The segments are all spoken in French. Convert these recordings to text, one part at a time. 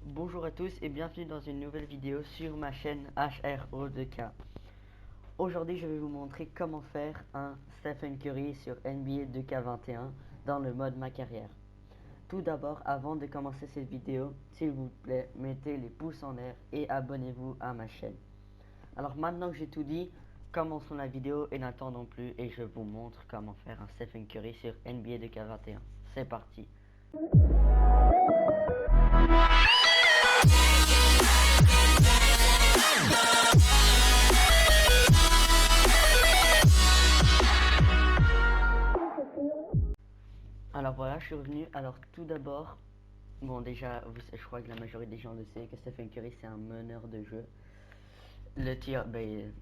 Bonjour à tous et bienvenue dans une nouvelle vidéo sur ma chaîne HRO2K. Aujourd'hui je vais vous montrer comment faire un Stephen Curry sur NBA 2K21 dans le mode ma carrière. Tout d'abord, avant de commencer cette vidéo, s'il vous plaît, mettez les pouces en l'air et abonnez-vous à ma chaîne. Alors maintenant que j'ai tout dit, commençons la vidéo et n'attendons plus et je vous montre comment faire un Stephen Curry sur NBA 2K21. C'est parti. Alors voilà, je suis revenu. Alors tout d'abord, bon déjà, je crois que la majorité des gens le sait que Stephen Curry c'est un meneur de jeu. Le tir,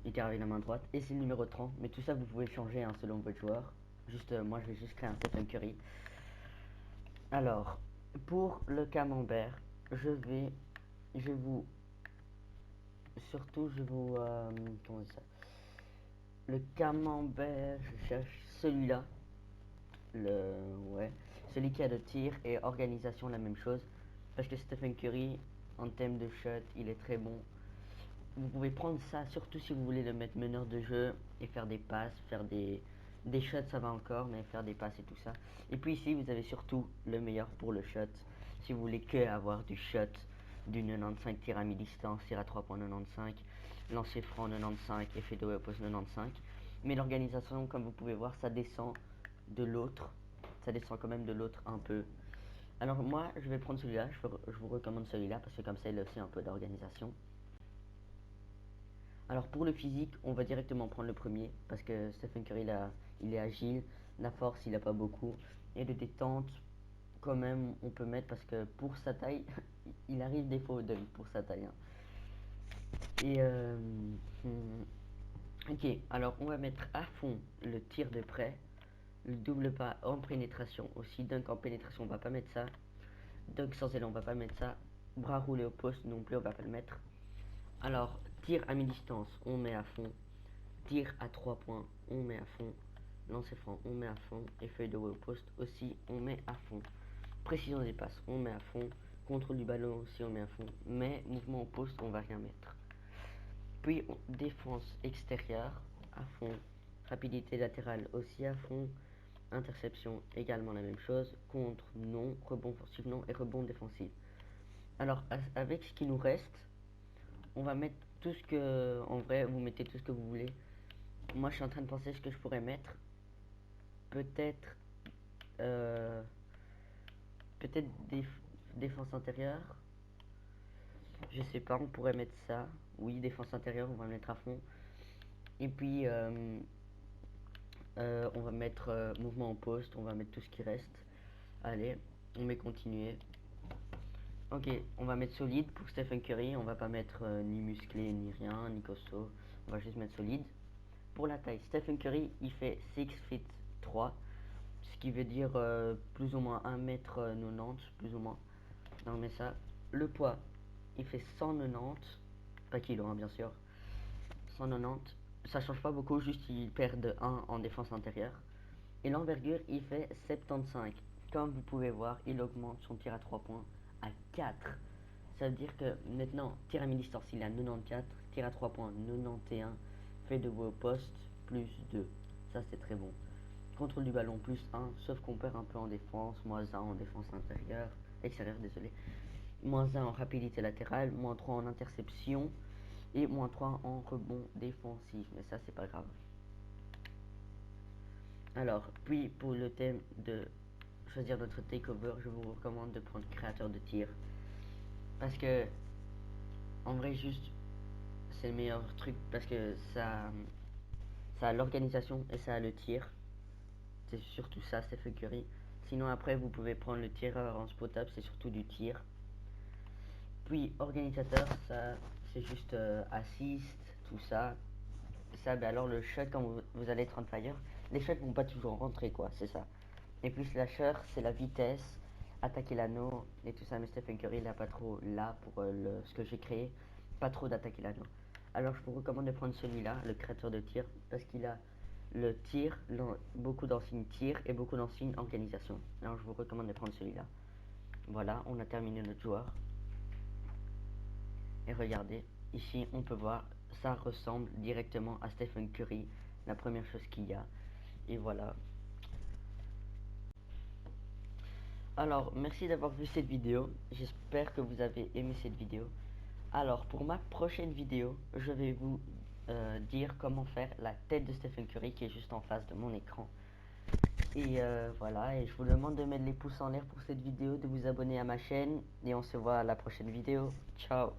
il tire avec la main droite et c'est le numéro 30. Mais tout ça vous pouvez changer hein, selon votre joueur. Juste, moi je vais juste créer un Stephen Curry. Alors, pour le camembert, je vous, surtout je vous, comment on dit ça? Le camembert, je cherche celui-là. Ouais, celui qui a de tir et organisation la même chose parce que Stephen Curry en thème de shot il est très bon. Vous pouvez prendre ça surtout si vous voulez le mettre meneur de jeu et faire des passes, faire des shots ça va encore, mais faire des passes et tout ça. Et puis ici vous avez surtout le meilleur pour le shot si vous voulez que avoir du shot, du 95 tir à mi-distance, tir à 3 points 95, lancer franc 95, effet de post 95. Mais l'organisation comme vous pouvez voir ça descend de l'autre, ça descend quand même de l'autre un peu. Alors moi je vais prendre celui-là, je vous recommande celui-là parce que comme ça il a aussi un peu d'organisation. Alors pour le physique on va directement prendre le premier parce que Stephen Curry il est agile, la force il a pas beaucoup et de détente quand même on peut mettre parce que pour sa taille il arrive des fois au dunk pour sa taille hein. Et ok, alors on va mettre à fond le tir de près, le double pas en pénétration aussi, dunk en pénétration on va pas mettre ça, dunk sans élan on va pas mettre ça, bras roulé au poste non plus on va pas le mettre. Alors tir à mi-distance on met à fond, tir à 3 points on met à fond, lancer franc on met à fond, et feuille de haut au poste aussi on met à fond, précision des passes on met à fond, contrôle du ballon aussi on met à fond, mais mouvement au poste on va rien mettre. Puis défense extérieure à fond, rapidité latérale aussi à fond, interception également la même chose, contre non, rebond offensif non et rebond défensif. Alors avec ce qui nous reste, on va mettre tout ce que, en vrai vous mettez tout ce que vous voulez. Moi je suis en train de penser ce que je pourrais mettre. Peut-être peut-être défense intérieure. Je sais pas, on pourrait mettre ça. Oui, défense intérieure, on va mettre à fond. Et puis on va mettre mouvement en poste, on va mettre tout ce qui reste. Allez, on met continuer. Ok, on va mettre solide pour Stephen Curry, on va pas mettre ni musclé ni rien, ni costaud, on va juste mettre solide. Pour la taille, Stephen Curry il fait 6 feet 3, ce qui veut dire plus ou moins 1m90, plus ou moins. On met ça. Le poids, il fait 190, pas kilo hein, bien sûr, 190, ça change pas beaucoup, juste il perd de 1 en défense intérieure. Et l'envergure il fait 75, comme vous pouvez voir il augmente son tir à 3 points à 4. Ça veut dire que maintenant tir à mi-distance il a 94, tir à 3 points 91, fait de beau poste plus 2, ça c'est très bon. Contrôle du ballon plus 1, sauf qu'on perd un peu en défense, moins 1 en défense extérieure désolé, moins 1 en rapidité latérale, moins 3 en interception et moins 3 en rebond défensif, mais ça c'est pas grave. Alors, puis pour le thème de choisir notre takeover, je vous recommande de prendre créateur de tir. Parce que, en vrai, juste, c'est le meilleur truc parce que ça a l'organisation et ça a le tir. C'est surtout ça, Stephen Curry. Sinon, après, vous pouvez prendre le tireur en spot-up, c'est surtout du tir. Puis, organisateur, ça, c'est juste assist, tout ça. Ça, alors le shot, quand vous allez être on fire, les shots vont pas toujours rentrer, quoi, c'est ça. Et puis slasher, c'est la vitesse, attaquer l'anneau et tout ça. Mais Stephen Curry, il a pas trop là pour ce que j'ai créé, pas trop d'attaquer l'anneau. Alors je vous recommande de prendre celui-là, le créateur de tir, parce qu'il a le tir, beaucoup d'ensignes tir et beaucoup d'ensignes organisation. Alors je vous recommande de prendre celui-là. Voilà, on a terminé notre joueur. Et regardez, ici on peut voir, ça ressemble directement à Stephen Curry, la première chose qu'il y a. Et voilà. Alors, merci d'avoir vu cette vidéo. J'espère que vous avez aimé cette vidéo. Alors, pour ma prochaine vidéo, je vais vous dire comment faire la tête de Stephen Curry qui est juste en face de mon écran. Et voilà, et je vous demande de mettre les pouces en l'air pour cette vidéo, de vous abonner à ma chaîne, et on se voit à la prochaine vidéo. Ciao!